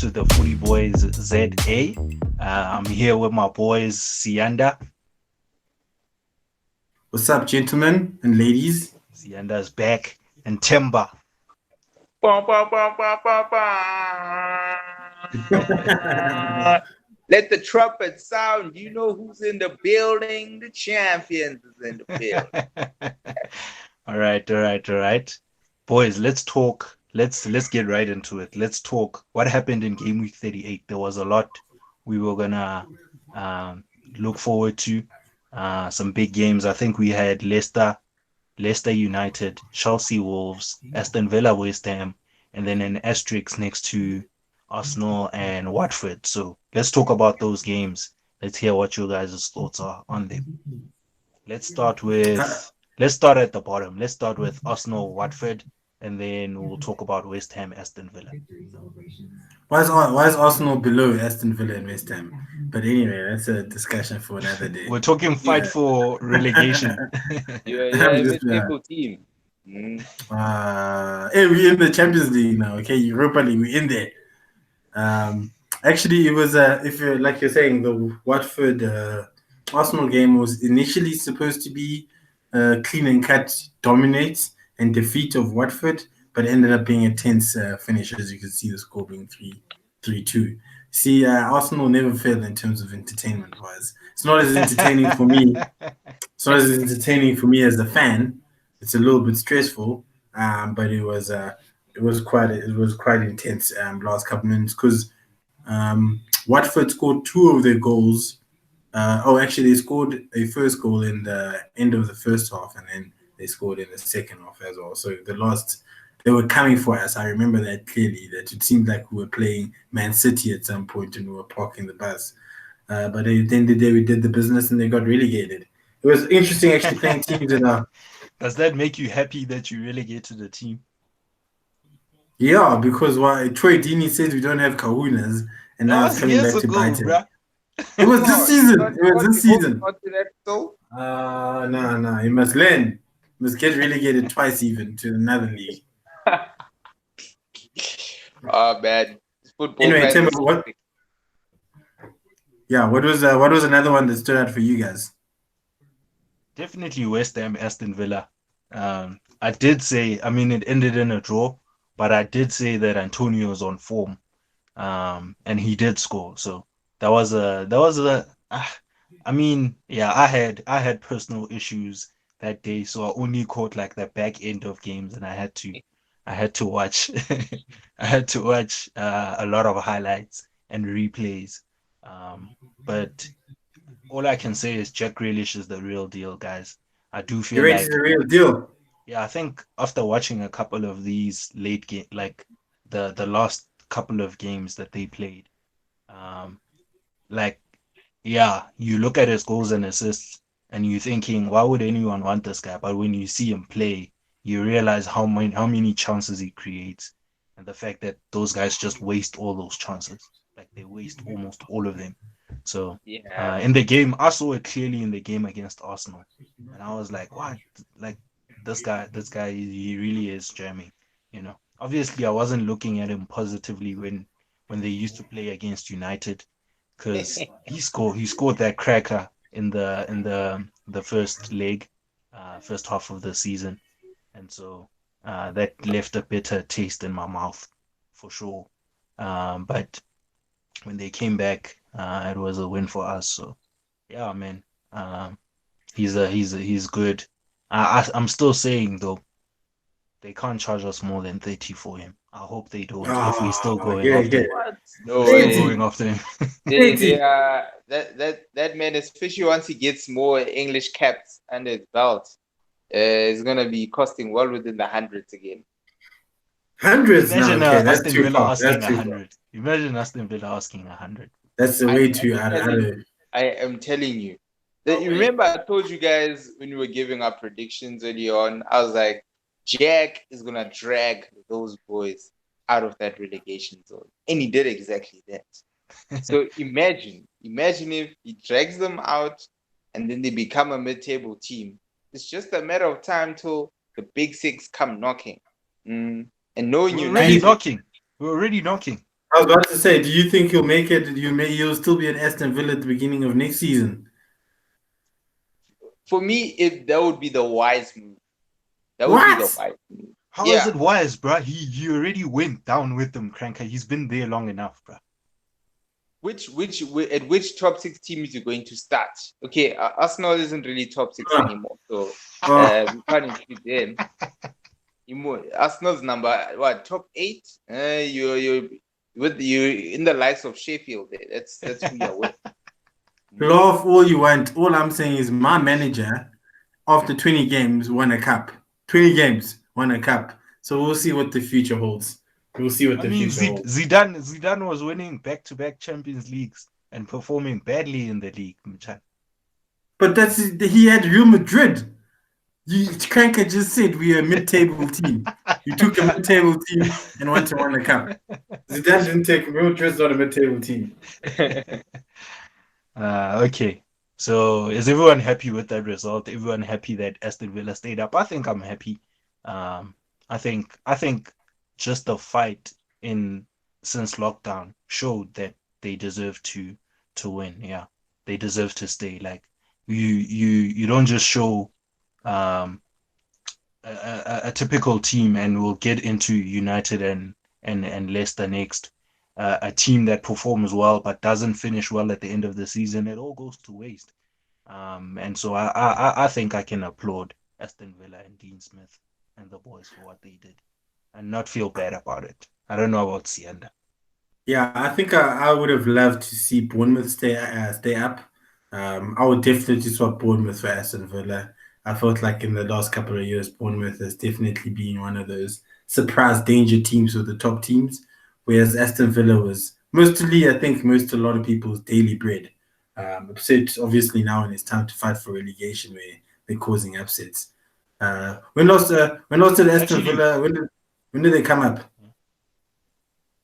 to the Footie Boys ZA. I'm here with my boys Sianda. What's up, gentlemen and ladies? Sianda's back, and Temba. Let the trumpet sound. You know who's in the building? The champions is in the building. All right. Boys, let's talk. Let's get right into it. Let's talk what happened in Gameweek 38. There was a lot we were gonna look forward to. Some big games. I think we had Leicester United, Chelsea Wolves, Aston Villa West Ham, and then an asterisk next to Arsenal and Watford. So let's talk about those games. Let's hear what you guys' thoughts are on them. Let's start at the bottom. Let's start with Arsenal Watford, and then we'll talk about West Ham Aston Villa. Why is Arsenal below Aston Villa and West Ham? But anyway, that's a discussion for another day. We're talking fight for relegation. You're a mid-table team. Hey, we're in the Champions League now. Okay, Europa League, we're in there. Actually, it was if you're like you're saying, the Watford Arsenal game was initially supposed to be clean and cut, dominate and defeat of Watford, but ended up being a tense finish, as you can see the score being 3-2. See, Arsenal never failed in terms of entertainment wise. It's not as entertaining for me. It's not as entertaining for me as a fan. It's a little bit stressful, but it was quite intense last couple minutes because Watford scored two of their goals. Actually, they scored a first goal in the end of the first half, and then they scored in the second half as well. So they were coming for us. I remember that clearly. That it seemed like we were playing Man City at some point, and we were parking the bus. But at the end of the day, we did the business, and they got relegated. It was interesting actually playing teams that are. Does that make you happy that you relegated the team? Yeah, because Troy Deeney says we don't have kahunas, and now it's coming back to bite him. It was this season. No. You must learn. You must get relegated twice even to another league. Oh man, football. Anyway, Tim, what? Yeah, what was another one that stood out for you guys? Definitely West Ham Aston Villa. I did say, I mean, it ended in a draw, but I did say that Antonio was on form, and he did score. So that was a. I mean, yeah, I had personal issues that day, so I only caught like the back end of games, and I had to watch I had to watch a lot of highlights and replays. But all I can say is Jack Grealish is the real deal, guys. I do feel like the real deal. Yeah, I think after watching a couple of these late game, like the last couple of games that they played, like yeah, you look at his goals and assists, and you're thinking, why would anyone want this guy? But when you see him play, you realize how many chances he creates, and the fact that those guys just waste all those chances, like they waste almost all of them. So in the game, I saw it clearly in the game against Arsenal, and I was like, what? Like this guy, he really is jamming. Obviously, I wasn't looking at him positively when they used to play against United, because he scored that cracker in the first leg, first half of the season, and so that left a bitter taste in my mouth for sure. But when they came back, it was a win for us. So yeah, man, he's good. I'm still saying though, they can't charge us more than 30 for him. I hope they don't. If we still going after him. No, going after him. That man, especially once he gets more English caps under his belt, is gonna be costing well within the hundreds again. Hundreds? Imagine no, okay, Aston Villa far. asking 100. Imagine Aston Villa asking 100. That's the way too out of it. I am telling you. You remember I told you guys when we were giving our predictions early on, I was like, Jack is gonna drag those boys out of that relegation zone, and he did exactly that. So imagine if he drags them out, and then they become a mid-table team. It's just a matter of time till the big six come knocking. And knowing We're already knocking. I was about to say, do you think he'll make it? You'll still be at Aston Villa at the beginning of next season? For me, that would be the wise move. That would be the What? wise move. How is Yeah. it wise, bro? He already went down with them, Cranker. He's been there long enough, bro. At which top six team is you going to start? Okay, Arsenal isn't really top six Uh, anymore, so uh, we can't include them. Arsenal's number top eight? You in the likes of Sheffield. That's who you're with. laugh all you want. All I'm saying is my manager, after 20 games, won a cup. 20 games, won a cup. So we'll see what the future holds. We'll see what I the mean, future holds. Zidane was winning back-to-back Champions Leagues and performing badly in the league, Mchan. But he had Real Madrid. Cranker just said we're a mid-table team. You took a mid-table team and went to win the cup. Zidane didn't take Real Madrid's not a mid-table team. Okay. So is everyone happy with that result? Everyone happy that Aston Villa stayed up? I think I'm happy. I think just the fight in since lockdown showed that they deserve to win. Yeah, they deserve to stay. Like you don't just show um a typical team and we'll get into United and Leicester next. A team that performs well but doesn't finish well at the end of the season, it all goes to waste. And so I think I can applaud Aston Villa and Dean Smith and the boys for what they did and not feel bad about it. I don't know about Sienda. Yeah, I think I would have loved to see Bournemouth stay up. I would definitely swap Bournemouth for Aston Villa. I felt like in the last couple of years, Bournemouth has definitely been one of those surprise danger teams with the top teams, whereas Aston Villa was mostly, I think, a lot of people's daily bread. Upset obviously now, and it's time to fight for relegation where they're causing upsets. When lost to Aston Actually, Villa, when did they come up?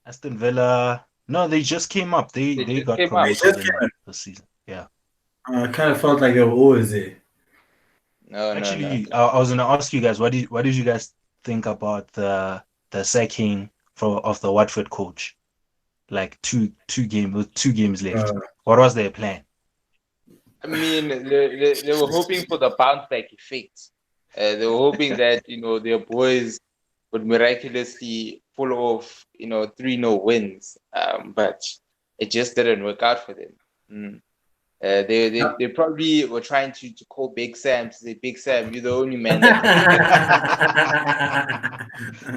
Aston Villa, no, they just came up. They They they just got came up. They promoted just came in up. the season. Yeah. I kind of felt like they were always there. No. Actually, I was gonna ask you guys, what did you guys think about the sacking of the Watford coach? Like two games left. Uh, What was their plan? I mean, they were hoping for the bounce back effect. They were hoping that their boys would miraculously pull off 3-0 wins. But it just didn't work out for them. Mm. They probably were trying to call Big Sam to say, Big Sam, you're the only man that can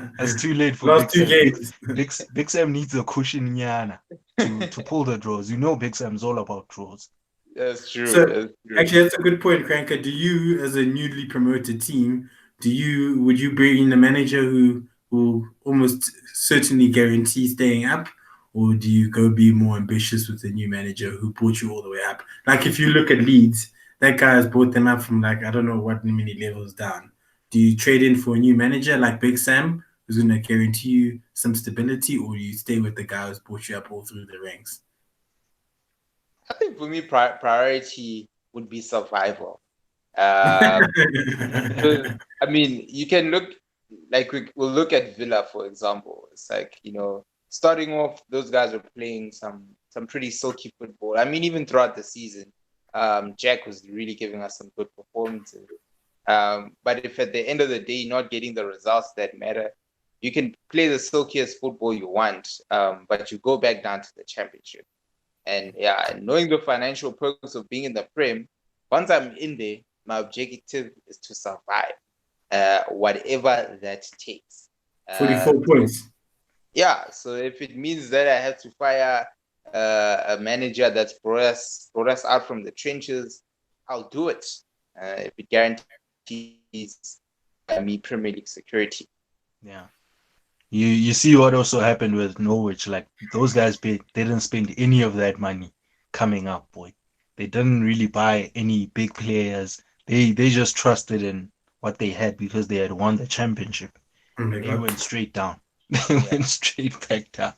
save That's too late for Last Big two Sam. games. Big Sam needs a cushion yana to pull the draws. You know Big Sam's all about draws. That's true. So That's true. actually, that's a good point, Cranker. Do you, as a newly promoted team, would you bring in a manager who will almost certainly guarantee staying up, or do you go be more ambitious with the new manager who brought you all the way up? Like if you look at Leeds, that guy has brought them up from like I don't know what many levels down. Do you trade in for a new manager like Big Sam, who's going to guarantee you some stability, or do you stay with the guy who's brought you up all through the ranks? I think for me, priority would be survival. Um, Because I mean, you can look like we'll look at Villa for example. It's like starting off, those guys are playing some pretty silky football. I mean, even throughout the season, Jack was really giving us some good performances. But if at the end of the day, you're not getting the results that matter, you can play the silkiest football you want, but you go back down to the championship. And yeah, knowing the financial perks of being in the Prem, once I'm in there, my objective is to survive, whatever that takes. 44 So points. yeah, so if it means that I have to fire a manager that's brought us out from the trenches, I'll do it. If it guarantees me Premier League security. Yeah. You see what also happened with Norwich. Like those guys they didn't spend any of that money coming up, boy. They didn't really buy any big players. They just trusted in what they had because they had won the championship. Oh my And they God. went straight down. They Yeah. went straight back down.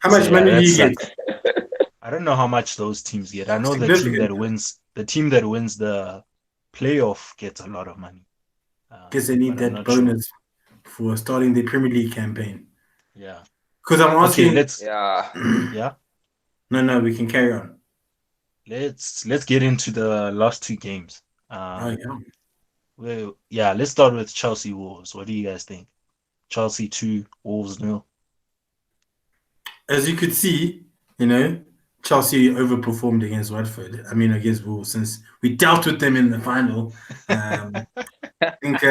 How So much yeah, money do that you get? sucks. I don't know how much those teams get. I know Significant. the team that wins the playoff gets a lot of money. Guess they need But I'm that not sure. bonus for starting the Premier League campaign. Yeah. Because I'm Okay, asking. yeah, No, we can carry on. let's get into the last two games. Oh yeah. Well, yeah, let's start with Chelsea Wolves. What do you guys think? Chelsea 2, Wolves nil. As you could see, Chelsea overperformed against Watford. I mean, against Wolves, since we dealt with them in the final. I think,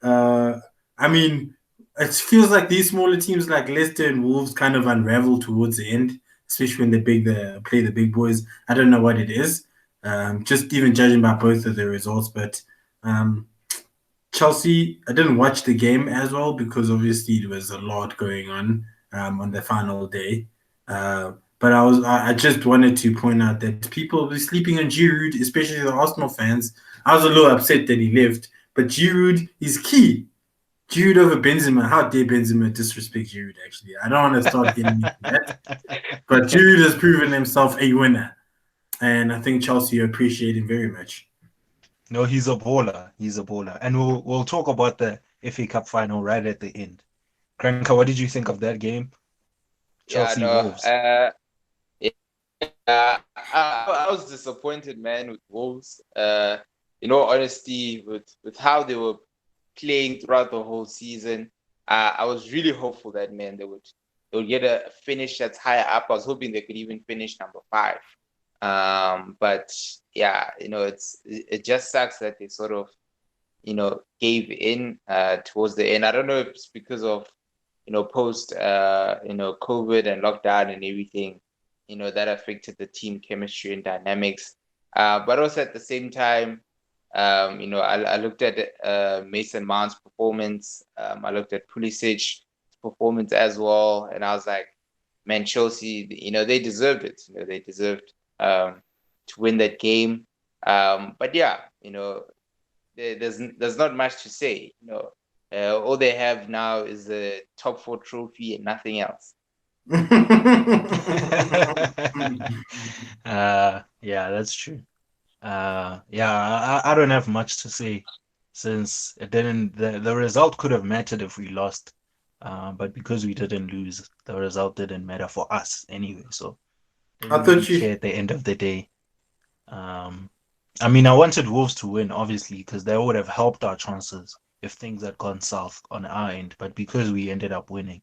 uh, I mean, it feels like these smaller teams like Leicester and Wolves kind of unravel towards the end, especially when they play the big boys. I don't know what it is, just even judging by both of the results. But um, Chelsea, I didn't watch the game as well because obviously there was a lot going on the final day. But I just wanted to point out that people were sleeping on Giroud, especially the Arsenal fans. I was a little upset that he left, but Giroud is key. Giroud over Benzema. How dare Benzema disrespect Giroud? Actually, I don't want to start getting into that. But Giroud has proven himself a winner, and I think Chelsea appreciate him very much. No, he's a baller. He's a baller. And we'll talk about the FA Cup final right at the end. Kranka, what did you think of that game? Yeah, Chelsea no. Wolves. I was disappointed, man, with Wolves. Honesty, with how they were playing throughout the whole season, I was really hopeful that, man, they would get a finish that's higher up. I was hoping they could even finish number 5. But yeah, it just sucks that they sort of gave in towards the end. I don't know if it's because of post COVID and lockdown and everything, that affected the team chemistry and dynamics. But also at the same time, I looked at Mason Mount's performance. I looked at Pulisic's performance as well, and I was like, man, Chelsea, they deserved it. They deserved to win that game. But yeah, there's not much to say. All they have now is the top 4 trophy and nothing else. Yeah, that's true. Yeah, I don't have much to say since it didn't. The result could have mattered if we lost, but because we didn't lose, the result didn't matter for us anyway. So I didn't really thought care you. at the end of the day. Um, I mean, I wanted Wolves to win, obviously, because they would have helped our chances if things had gone south on our end. But because we ended up winning,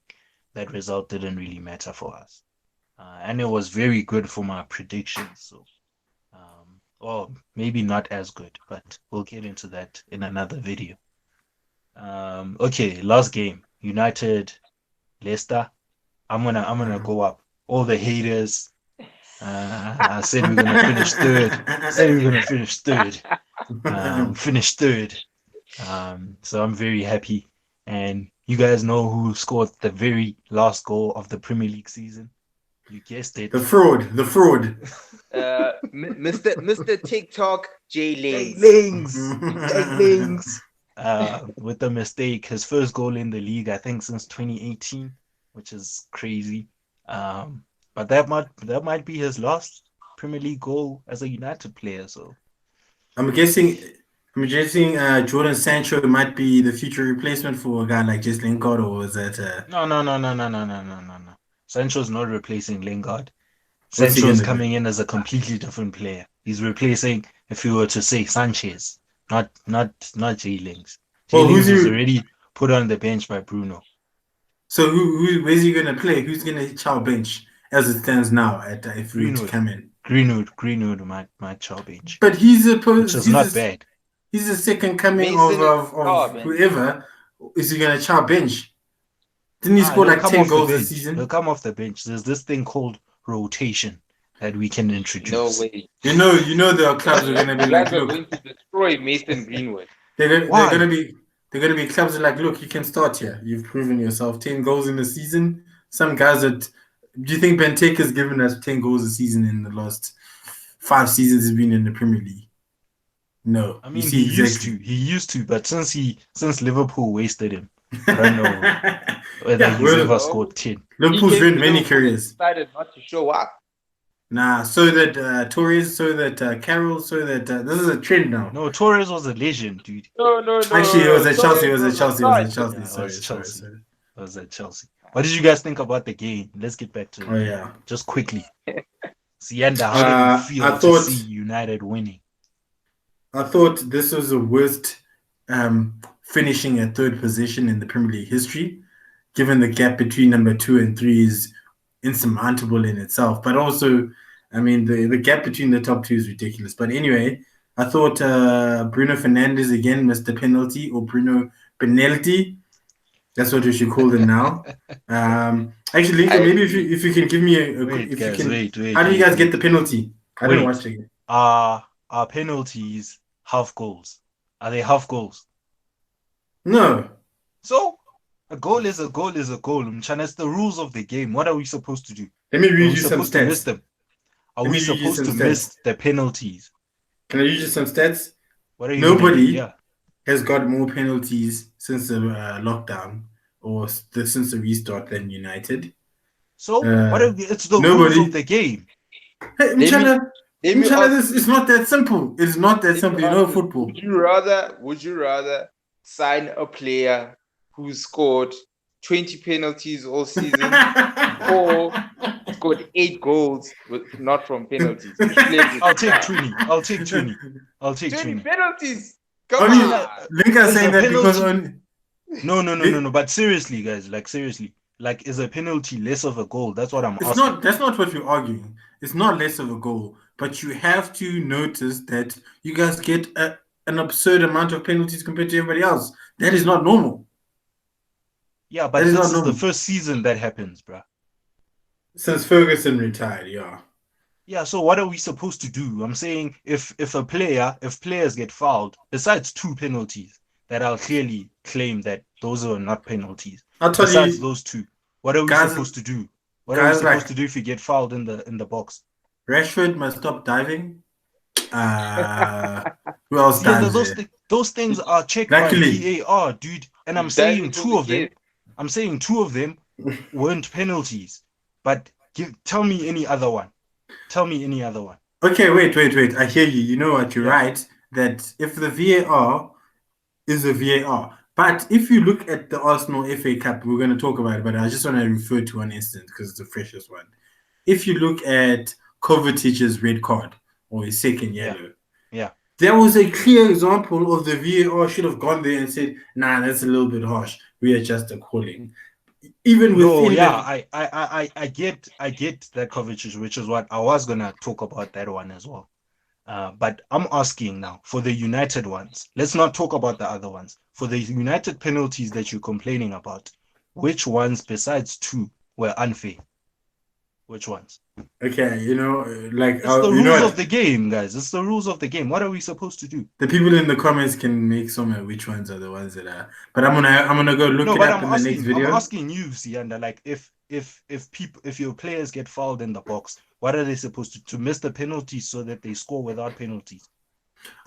that result didn't really matter for us. And it was very good for my predictions. So, well, maybe not as good, but we'll get into that in another video. Okay, last game, United, Leicester. I'm gonna go up. All the haters. I said we're gonna finish third. Said we're gonna finish third. Finished third. So I'm very happy. And you guys know who scored the very last goal of the Premier League season? You guessed The it. fraud, the fraud. Mr. TikTok, Jay Jay Lings. Lings. Jay Lings. With a mistake, his first goal in the league, I think, since 2018, which is crazy. But that might be his last Premier League goal as a United player. So I'm guessing. I'm guessing Jordan Sancho might be the future replacement for a guy like Jess Lingard, or is that no. Sancho's not replacing Lingard. what's he Sancho's gonna do? coming in as a completely different player. He's replacing, if you were to say, Sanchez, not Jay Lings. Jay Well, who's Lings was he? already put on the bench by Bruno. So where's he gonna play? Who's gonna chow bench as it stands now? If we were to Greenwood, come in, Greenwood might chow bench, but he's which supposed is not bad. he's the second coming Mason is of man. whoever. Is he gonna chow bench? Didn't he score He'll like come 10 off the goals this bench. He'll season? come off the bench. There's this thing called rotation that we can No introduce. way. You know there are clubs are gonna be You guys like, are look, going to destroy Mason Greenwood. they're Why? gonna be clubs that are like, look, you can start here. You've proven yourself. 10 goals in the season. Some guys that do you think Benteke's given us 10 goals a season in the last 5 seasons he's been in the Premier League? No. I You mean, he see used exactly. to. He used to, but since Liverpool wasted him, I don't know whether Yeah, he's well, ever No, scored 10. he Liverpool's came ruined to many Liverpool and careers. decided not to show up. Nah, so that Torres, so that Carroll, so that this is a trend now. No, Torres was a legend, dude. No. Actually, it was at Chelsea. It Torres was at was a Chelsea. It was star at at Chelsea. Yeah, it Sorry, was sorry, Chelsea. sorry. It was at Chelsea. What did you guys think about the game? Let's get back to the Oh game. yeah. Just quickly. Sienda, how did it I feel to thought see United winning? this was the worst finishing at third position in the Premier League history, given the gap between number 2 and 3 is insurmountable in itself. But also, I mean, the gap between the top two is ridiculous. But anyway, I thought Bruno Fernandes again missed the penalty, or Bruno penalty. That's what we should call them now. Actually, I Lincoln, maybe agree. if you can give me Wait, if you guys, can, wait, how wait, do you wait, guys get wait, the penalty? I didn't watch wait. the game. Are penalties half goals? Are they half goals? No, So a goal is a goal is a goal. Mchana, it's the rules of the game. What are we supposed to do? let me Are read we you some supposed to miss stats. them? Are Let we me read you supposed some to stats. miss the penalties? Can I read you some stats? What are you gonna do? Nobody Yeah. has got more penalties since the lockdown or since the restart than United. So what are it's the rules of Nobody. the game. Hey, Let me let me Mchala, ask this you. it's not that simple. It's not that Let me simple. You ask know you. football. Would you rather sign a player who scored 20 penalties all season, or scored 8 goals not from penalties? Which player would I'll you take sign? 20. I'll take 20. I'll take 20 20. penalties. Come Only Mchana, on. Linka is saying a that because penalty. on No. But seriously, guys, like seriously, like is a penalty less of a goal? That's what I'm it's asking. not. That's not what you're arguing. It's not less of a goal, but you have to notice that you guys get an absurd amount of penalties compared to everybody else. That is not normal. Yeah, That but is not this is the normal. first season that happens, bruh. Since Ferguson retired, yeah. Yeah, so what are we supposed to do? I'm saying if players get fouled, besides two penalties that I'll clearly claim that those are not penalties. I'll tell Besides you, those two, what are we guys, supposed to do? What are we guys supposed like to do if you get fouled in the box? Rashford must stop diving. Uh, who else See, and dives there? those things are checked by Luckily, VAR, dude. And He's diving for the game. I'm saying two of them weren't penalties. But tell me any other one. Tell me any other one. okay, wait. I hear you. You know what? You're Yeah, right. That if the VAR is a VAR, but if you look at the Arsenal FA Cup, we're going to talk about it. But I just want to refer to one instance because it's the freshest one. If you look at Kovacic's red card or his second yeah, yellow, yeah. there was a clear example of the VAR should have gone there and said, "Nah, that's a little bit harsh. We adjust the calling." Even No, within yeah, the I get that coverage, which is what I was gonna talk about that one as well. But I'm asking now for the United ones. Let's not talk about the other ones. For the United penalties that you're complaining about, which ones besides two were unfair? Which ones? okay, like It's the you know rules of what? the game, guys. It's the rules of the game. What are we supposed to do? The people in the comments can make some of which ones are the ones that are. But I'm gonna go look No, it but up in the next I'm video. asking you, Sianda, like if your players get fouled in the box, what are they supposed to miss the penalties so that they score without penalties?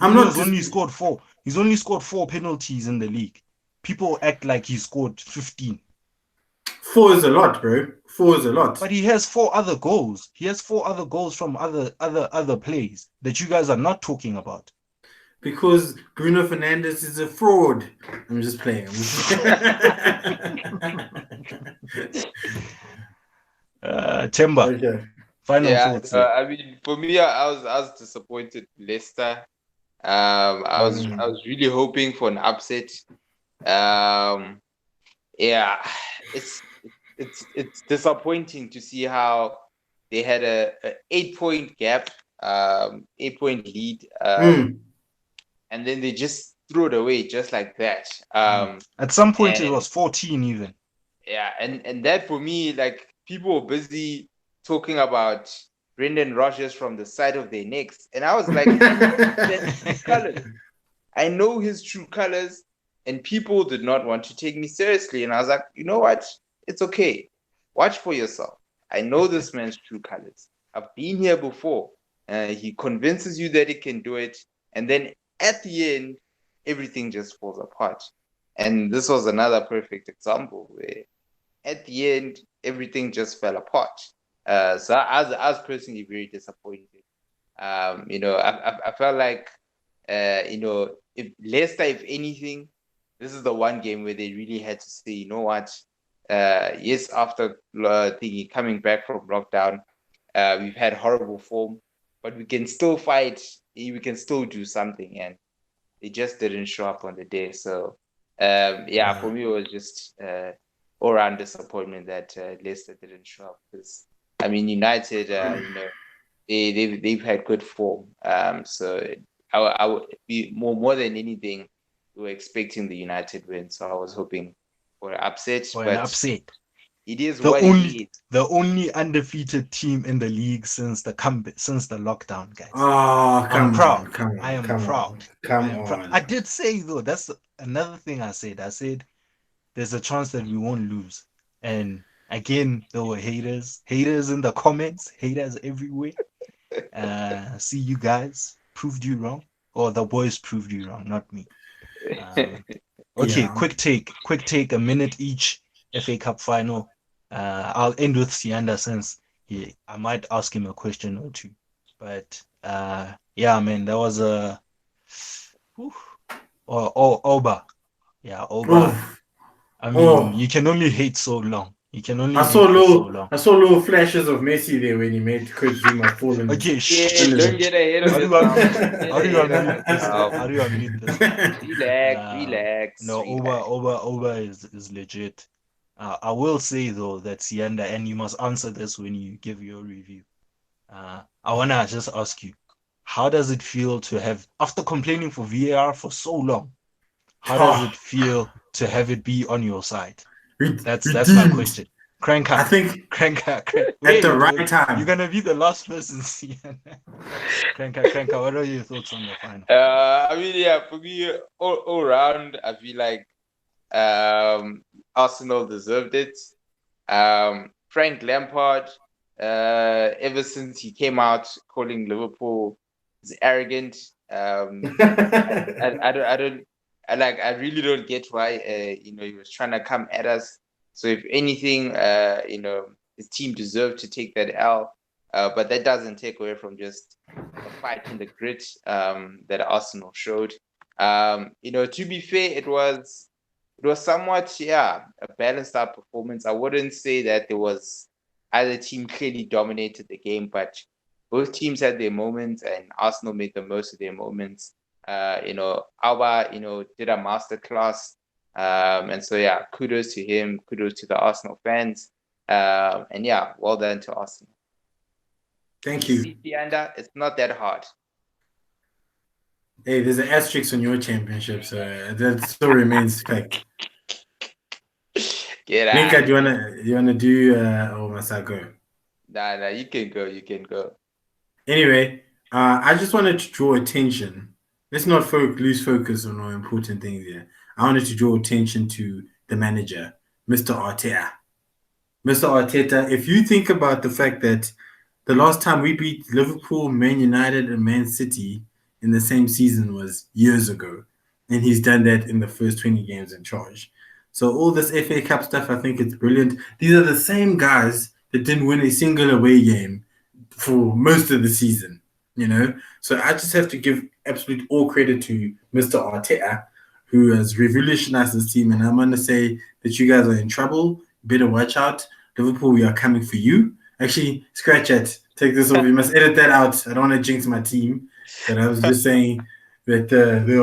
I'm Bruno's not only just scored four. He's only scored four penalties in the league. People act like he scored 15. four is a lot, bro. Four is a lot But he has four other goals. He has four other goals from other plays that you guys are not talking about. because Bruno Fernandes is a fraud. I'm just playing. Temba, Okay. final Yeah, thoughts there. I mean, for me, I was disappointed. Leicester. I was really hoping for an upset. Um, yeah, it's it's disappointing to see how they had a 8 point gap, 8 point lead, Mm. and then they just threw it away just like that. At some point, it And was 14 even. yeah, and that for me, like people were busy talking about Brendan Rodgers from the side of their necks, and I was like, I know that true colors. I know his true colors, and people did not want to take me seriously. And I was like, you know what? It's okay. Watch for yourself. I know this man's true colors. I've been here before. He convinces you that he can do it, and then at the end, everything just falls apart. And this was another perfect example where at the end, everything just fell apart. So I was personally very disappointed. I felt like, if Leicester, if anything, this is the one game where they really had to say, you know what, yes, after the coming back from lockdown, we've had horrible form, but we can still fight. We can still do something, and they just didn't show up on the day. So, yeah, for me, it was just all around disappointment that Leicester didn't show up. Because I mean, United, they've had good form. So I would be more than anything, we were expecting the United win. So I was hoping for an upset, For an but upset. it is The what it is. only undefeated team in the league since the lockdown, guys. Oh, I'm come proud. on, come I on, am come proud. on, come I am proud. on. I did say though, that's another thing I said. I said there's a chance that we won't lose. And again, there were haters in the comments, haters everywhere. See you guys proved you wrong, or the boys proved you wrong, not me. Um, okay, Yeah. quick take, a minute each. FA Cup final. I'll end with Sianda since I might ask him a question or two. But yeah, man, that was a Oba. Yeah, Oba. Oh, I mean, oh. you can only hate so long. You can only hate for so long. I saw little flashes of Messi there when he made Coach Zuma fall in his Okay, Yeah, don't get ahead of How do you yourself. unmute? Don't get How do you ahead of unmute this guy? yourself. How do you unmute this guy? Relax, relax, No, relax. Oba is legit. I will say though that Sienda, and you must answer this when you give your review. I wanna just ask you, how does it feel to have, after complaining for VAR for so long, how does Oh, it feel to have it be on your side? That's my redeemed. question. Cranker, I think cranker. at the Wait, right you're time. gonna be the last person, Sienda. Cranker. What are your thoughts on the final? I mean, yeah, for me, all around, I feel like Arsenal deserved it. Frank Lampard, ever since he came out calling Liverpool is arrogant, I don't, I really don't get why, he was trying to come at us. So if anything, his team deserved to take that L, but that doesn't take away from just the fight and the grit that Arsenal showed. To be fair, it was somewhat, yeah, a balanced out performance. I wouldn't say that there was either team clearly dominated the game, but both teams had their moments, and Arsenal made the most of their moments. Alba, did a masterclass. And so, yeah, kudos to him, kudos to the Arsenal fans. And yeah, well done to Arsenal. Thank you. It's not that hard. Hey, there's an asterisk on your championship, so that still remains like. Get out. Nika, do you wanna do or must I go? Nah, you can go. Anyway, I just wanted to draw attention. Let's not lose focus on our important things here. I wanted to draw attention to the manager, Mr. Arteta. Mr. Arteta, if you think about the fact that the last time we beat Liverpool, Man United, and Man City in the same season was years ago, and he's done that in the first 20 games in charge. So all this FA Cup stuff, I think it's brilliant. These are the same guys that didn't win a single away game for most of the season. So I just have to give absolute all credit to Mr. Arteta, who has revolutionized this team. And I'm going to say that you guys are in trouble. Better watch out. Liverpool, we are coming for you. Actually, scratch it. Take this off. You must edit that out. I don't want to jinx my team. But I was just saying that there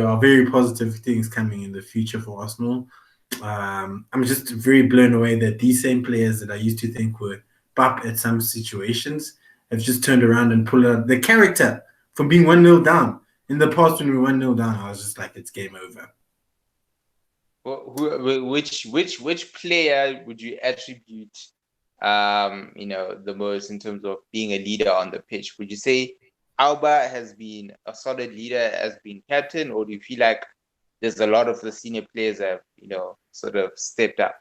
are very positive things coming in the future for Arsenal. I'm just very blown away that these same players that I used to think were bop at some situations have just turned around and pulled out the character from being 1-0 down. In the past, when we were 1-0 down, I was just like, it's game over. Which player would you attribute, the most in terms of being a leader on the pitch? Would you say Alba has been a solid leader, has been captain, or do you feel like there's a lot of the senior players that have, sort of stepped up?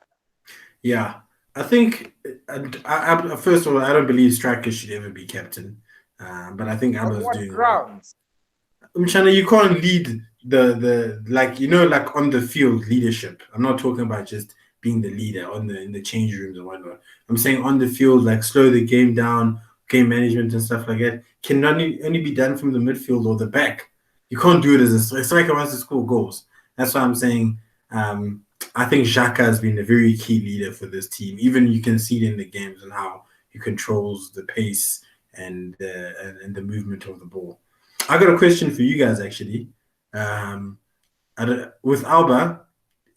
Yeah, I think, first of all, I don't believe strikers should ever be captain. But I think On Alba's what doing well. grounds? China, you can't lead the like on the field leadership. I'm not talking about just being the leader in the change rooms and whatnot. I'm saying on the field, like slow the game down, game management and stuff like that can only be done from the midfield or the back. You can't do it as a striker wants to score goals. That's why I'm saying I think Xhaka has been a very key leader for this team. Even you can see it in the games and how he controls the pace and the movement of the ball. I got a question for you guys actually. Um, with Alba,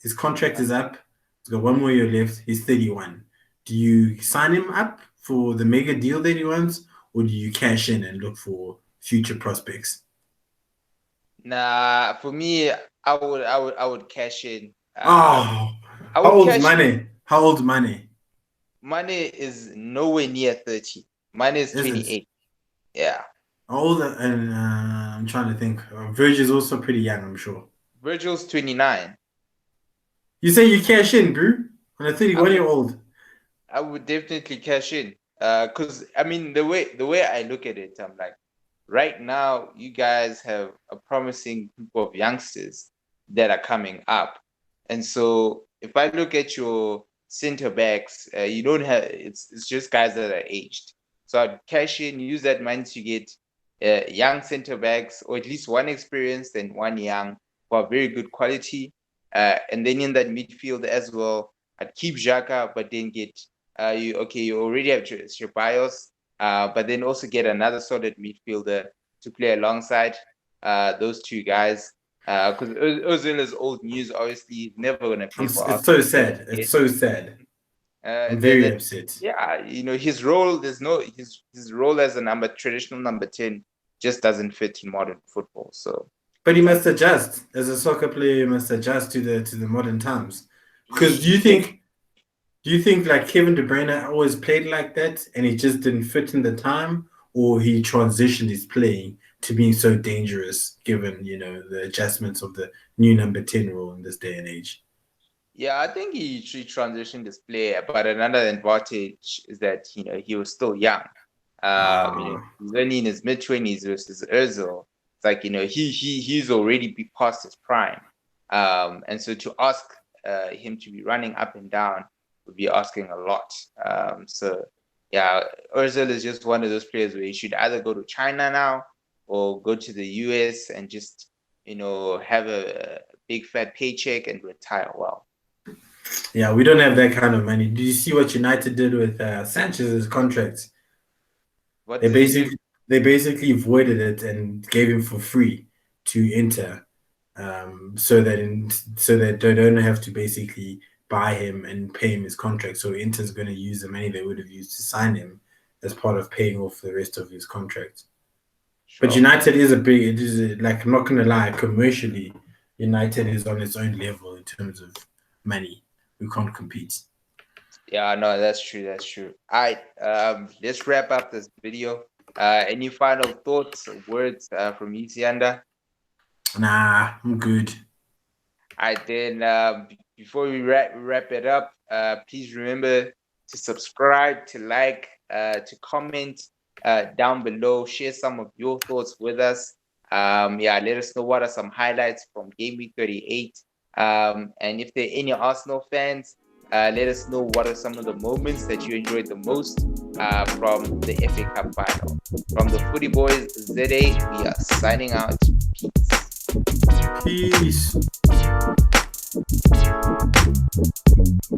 his contract is up. He's got one more year left. He's 31. Do you sign him up for the mega deal that he wants, or do you cash in and look for future prospects? Nah, for me, I would cash in. Oh, I how would old's cash in. money? How old's money? Money is nowhere near 30. Money is Is it 28. Yeah. how old? And I'm trying to think. Virg is also pretty young, I'm sure. Virgil's 29. You say you cash in, bro, on a I 31-year-old. I would definitely cash in. Because I mean the way I look at it, I'm like, right now you guys have a promising group of youngsters that are coming up. And so if I look at your center backs, you don't have it's just guys that are aged. So I'd cash in, use that money to get young center backs, or at least one experienced and one young for very good quality. And then in that midfield as well, I'd keep Xhaka, but then get you already have Ceballos, but then also get another solid midfielder to play alongside those two guys. Because Ozil is old news. Obviously, he's never gonna play for It's so Arsenal ever sad. It's again. so sad. I'm very That upset. yeah, his role. There's no his role as a traditional number 10 just doesn't fit in modern football. So But he it's like must adjust. As a soccer player, he must adjust to the modern times. Because he can. do you think like Kevin De Bruyne always played like that and he just didn't fit in the time, or he transitioned his playing to being so dangerous given, the adjustments of the new number 10 rule in this day and age? Yeah, I think he transitioned his player, but another advantage is that he was still young. Ah, He's only in his mid-20s versus Özil. It's like he's already past his prime. And so to ask him to be running up and down would be asking a lot. So yeah, Özil is just one of those players where he should either go to China now or go to the US and just have a big fat paycheck and retire well. yeah, we don't have that kind of money. Do you see what United did with Sanchez's contract? What They did they do? basically they basically voided it and gave him for free to enter, so that they don't have to basically buy him and pay him his contract. So Inter's going to use the money they would have used to sign him as part of paying off the rest of his contract. But Sure. United is a big. It is like I'm not going to lie. Commercially, United is on its own level in terms of money. We can't compete. Yeah, no, that's true. That's true. All right, let's wrap up this video. Any final thoughts or words from you, Sianda? Nah, I'm good. All right, then before we wrap it up, please remember to subscribe, to like, to comment down below. Share some of your thoughts with us. Yeah, let us know what are some highlights from Game Week 38. And if there are any Arsenal fans, let us know what are some of the moments that you enjoyed the most from the FA Cup final. From the Footie Boys ZA, we are signing out. Peace. Peace.